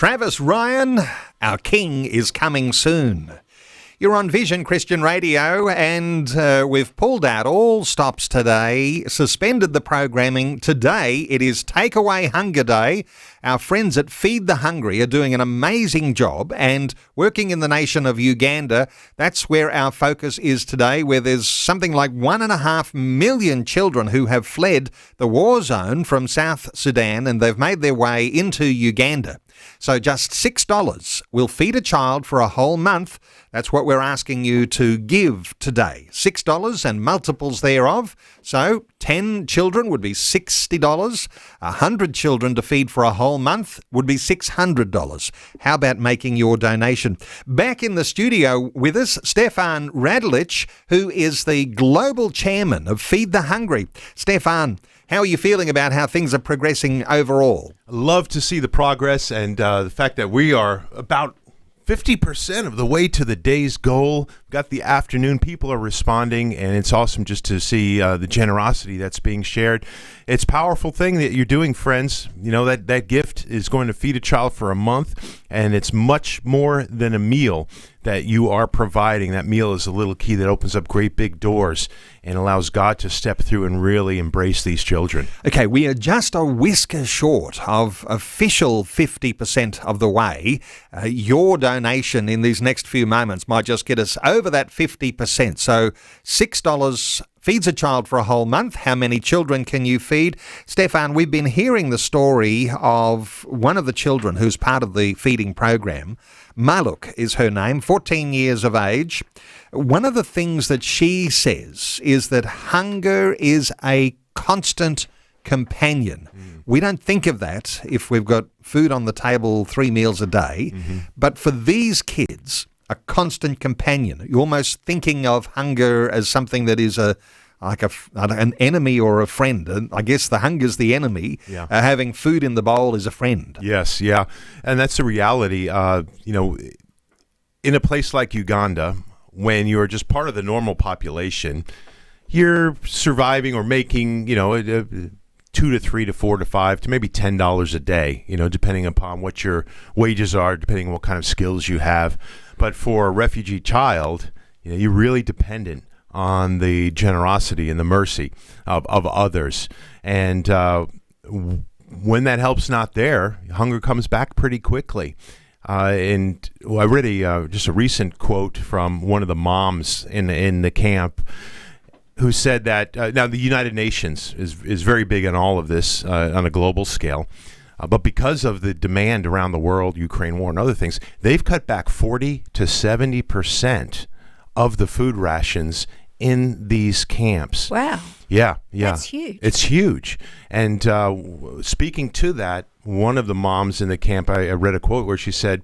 Travis Ryan, our King is coming soon. You're on Vision Christian Radio, and we've pulled out all stops today, suspended the programming. Today, it is Takeaway Hunger Day. Our friends at Feed the Hungry are doing an amazing job, and working in the nation of Uganda, that's where our focus is today, where there's something like 1.5 million children who have fled the war zone from South Sudan, and they've made their way into Uganda. So just $6 will feed a child for a whole month. That's what we're asking you to give today. $6 and multiples thereof. So 10 children would be $60. 100 children to feed for a whole month would be $600. How about making your donation? Back in the studio with us, Stefan Radelich, who is the global chairman of Feed the Hungry. Stefan, how are you feeling about how things are progressing overall? Love to see the progress and the fact that we are about 50% of the way to the day's goal. Got the afternoon. People are responding, and it's awesome just to see the generosity that's being shared. It's a powerful thing that you're doing, friends. You know, that gift is going to feed a child for a month, and it's much more than a meal that you are providing. That meal is a little key that opens up great big doors and allows God to step through and really embrace these children. Okay, we are just a whisker short of official 50% of the way. Your donation in these next few moments might just get us over that 50%. So $6 feeds a child for a whole month. How many children can you feed? Stefan, we've been hearing the story of one of the children who's part of the feeding program. Maluk is her name, 14 years of age. One of the things that she says is that hunger is a constant companion. We don't think of that if we've got food on the table 3 meals a day. But for these kids, a constant companion. You're almost thinking of hunger as something that is an enemy or a friend. And I guess the hunger's the enemy. Yeah. Having food in the bowl is a friend. Yes, yeah. And that's the reality. In a place like Uganda, when you're just part of the normal population, you're surviving or making, $2 to $3 to $4 to $5 to maybe $10 a day, depending upon what your wages are, depending on what kind of skills you have. But for a refugee child, you're really dependent on the generosity and the mercy of others. And when that help's not there, hunger comes back pretty quickly. And I read just a recent quote from one of the moms in the camp who said that now the United Nations is very big on all of this on a global scale. But because of the demand around the world, Ukraine war and other things, they've cut back 40 to 70% of the food rations in these camps. Wow. Yeah. That's huge. It's huge. And speaking to that, one of the moms in the camp, I read a quote where she said,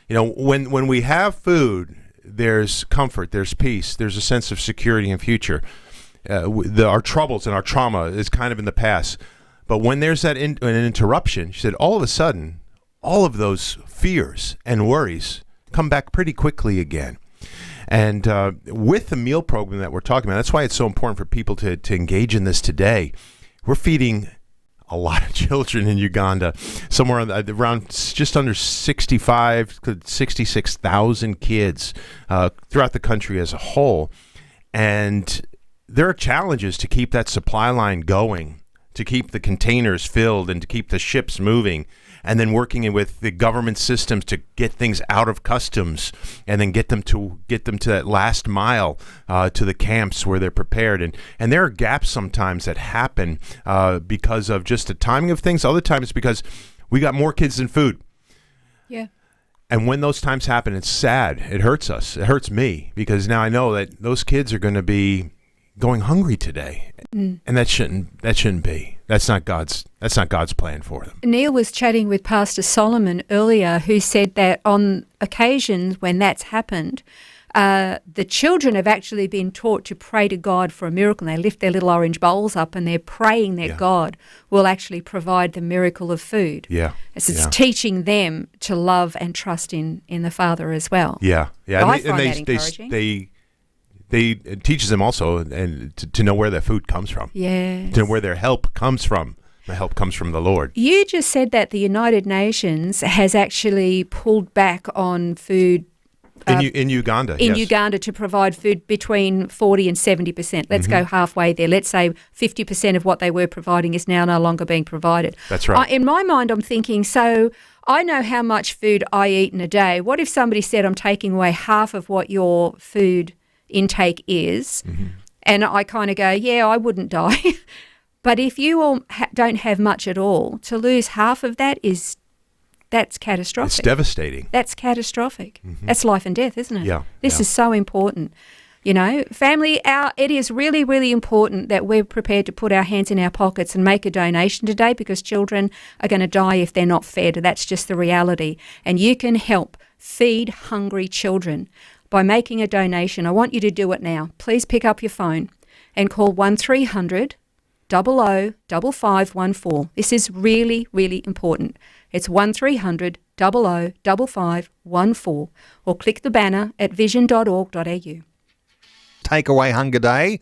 when we have food, there's comfort, there's peace, there's a sense of security and future. Our troubles and our trauma is kind of in the past. But when there's an interruption, she said, all of a sudden, all of those fears and worries come back pretty quickly again. And with the meal program that we're talking about, that's why it's so important for people to engage in this today. We're feeding a lot of children in Uganda, somewhere around just under 66,000 kids throughout the country as a whole. And there are challenges to keep that supply line going, to keep the containers filled and to keep the ships moving, and then working with the government systems to get things out of customs and then get them to that last mile to the camps where they're prepared. And there are gaps sometimes that happen because of just the timing of things. Other times because we got more kids than food. Yeah. And when those times happen, it's sad. It hurts us. It hurts me because now I know that those kids are going to be going hungry today, and that shouldn't be. That's not God's plan for them. Neil was chatting with Pastor Solomon earlier, who said that on occasions when that's happened, the children have actually been taught to pray to God for a miracle. And they lift their little orange bowls up and they're praying that God will actually provide the miracle of food. Yeah. It's teaching them to love and trust in the Father as well. Yeah. I find that encouraging. It teaches them also and to know where their food comes from. Yes. To know where their help comes from. The help comes from the Lord. You just said that the United Nations has actually pulled back on food In Uganda, in yes. Uganda to provide food between 40 and 70%. Let's go halfway there. Let's say 50% of what they were providing is now no longer being provided. That's right. In my mind, I'm thinking, so I know how much food I eat in a day. What if somebody said, I'm taking away half of what your food intake is? And I kind of go, yeah, I wouldn't die. But if you all don't have much at all, to lose half of that that's catastrophic. It's devastating. That's catastrophic. That's life and death, isn't it? Yeah. This is so important. You know, family, it is really, really important that we're prepared to put our hands in our pockets and make a donation today, because children are going to die if they're not fed. That's just the reality. And you can help feed hungry children by making a donation. I want you to do it now. Please pick up your phone and call 1300 00 5514. This is really, really important. It's 1300 00 5514, or click the banner at vision.org.au. Takeaway Hunger Day.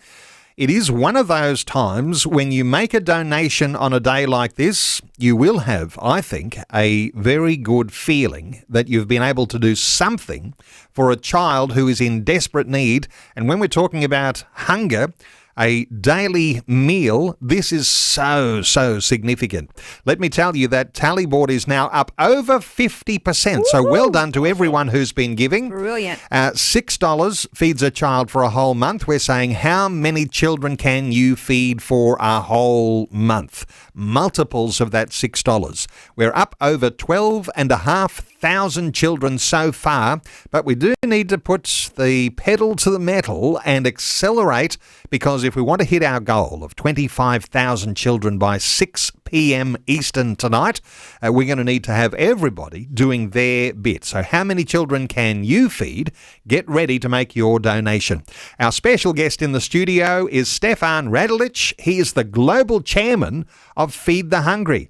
It is one of those times when you make a donation on a day like this, you will have, I think, a very good feeling that you've been able to do something for a child who is in desperate need. And when we're talking about hunger, a daily meal, this is so significant. Let me tell you that tally board is now up over 50%. So well done to everyone who's been giving. Brilliant. $6 feeds a child for a whole month. We're saying, how many children can you feed for a whole month? Multiples of that $6. We're up over 12,500 children so far, but we do need to put the pedal to the metal and accelerate, because if we want to hit our goal of 25,000 children by 6 p.m. Eastern tonight, we're going to need to have everybody doing their bit. So how many children can you feed? Get ready to make your donation. Our special guest in the studio is Stefan Radelich. He is the global chairman of Feed the Hungry.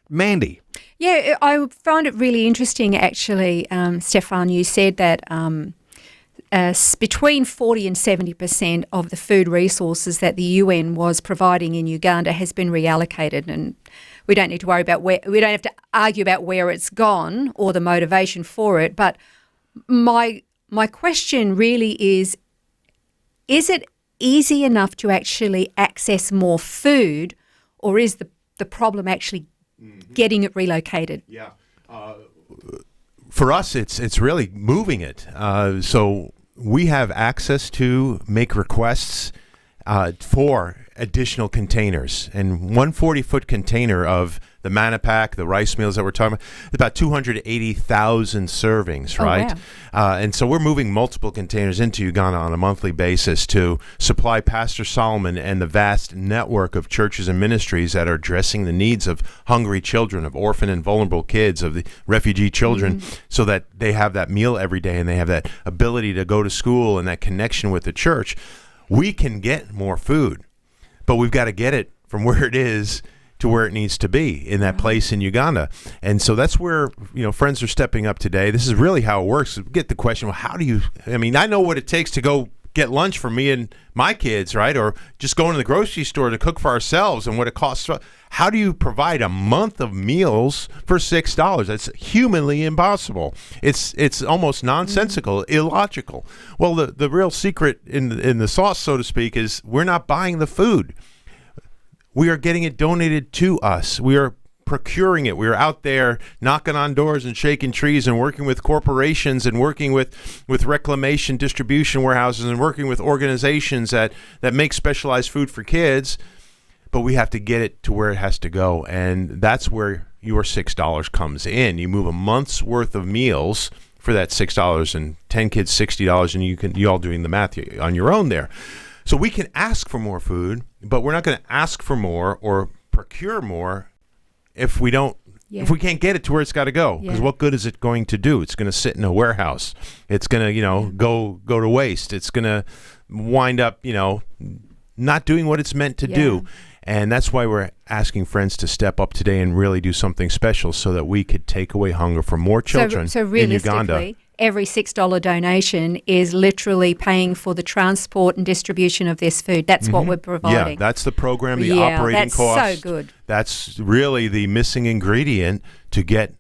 Mandy. Yeah, I found it really interesting, actually, Stefan. You said that between 40 and 70% of the food resources that the UN was providing in Uganda has been reallocated, and we don't need to worry about we don't have to argue about where it's gone or the motivation for it. But my question really is it easy enough to actually access more food, or is the problem actually getting it relocated? Yeah. For us, it's really moving it. So we have access to make requests for additional containers. And one 40-foot container of the manna pack, the rice meals that we're talking about 280,000 servings, right? Wow. And so we're moving multiple containers into Uganda on a monthly basis to supply Pastor Solomon and the vast network of churches and ministries that are addressing the needs of hungry children, of orphan and vulnerable kids, of the refugee children, so that they have that meal every day and they have that ability to go to school and that connection with the church. We can get more food, but we've got to get it from where it is to where it needs to be, in that place in Uganda. And so that's where, friends are stepping up today. This is really how it works. We get the question, well, how do you, I know what it takes to go get lunch for me and my kids, right? Or just going to the grocery store to cook for ourselves and what it costs. How do you provide a month of meals for $6? That's humanly impossible. It's almost nonsensical, illogical. Well, the real secret in the sauce, so to speak, is we're not buying the food. We are getting it donated to us. We are procuring it. We are out there knocking on doors and shaking trees and working with corporations and working with reclamation distribution warehouses and working with organizations that make specialized food for kids. But we have to get it to where it has to go. And that's where your $6 comes in. You move a month's worth of meals for that $6, and 10 kids, $60, and you all doing the math on your own there. So we can ask for more food, but we're not going to ask for more or procure more if we don't, if we can't get it to where it's got to go. Because what good is it going to do? It's going to sit in a warehouse. It's going to, go to waste. It's going to wind up, not doing what it's meant to do. And that's why we're asking friends to step up today and really do something special so that we could take away hunger for more children so in Uganda. realistically, every $6 donation is literally paying for the transport and distribution of this food. That's what we're providing. Yeah, that's the program, the operating costs. That's so good. That's really the missing ingredient to get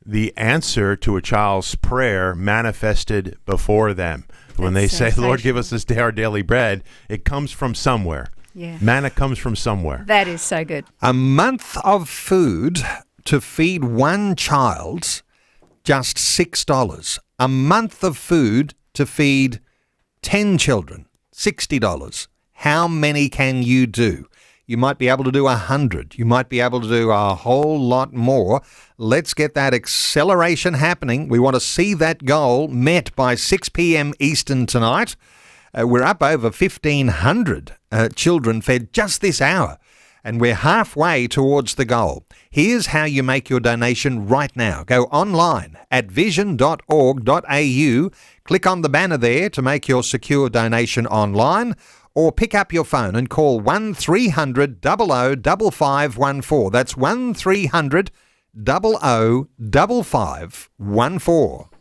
the answer to a child's prayer manifested before them. When they say, Lord, give us this day our daily bread, it comes from somewhere. Yeah. Manna comes from somewhere. That is so good. A month of food to feed one child, just $6. A month of food to feed 10 children, $60. How many can you do? You might be able to do 100. You might be able to do a whole lot more. Let's get that acceleration happening. We want to see that goal met by 6 p.m. Eastern tonight. We're up over 1,500 children fed just this hour, and we're halfway towards the goal. Here's how you make your donation right now. Go online at vision.org.au, click on the banner there to make your secure donation online, or pick up your phone and call 1300 00 5514. That's 1300 00 5514.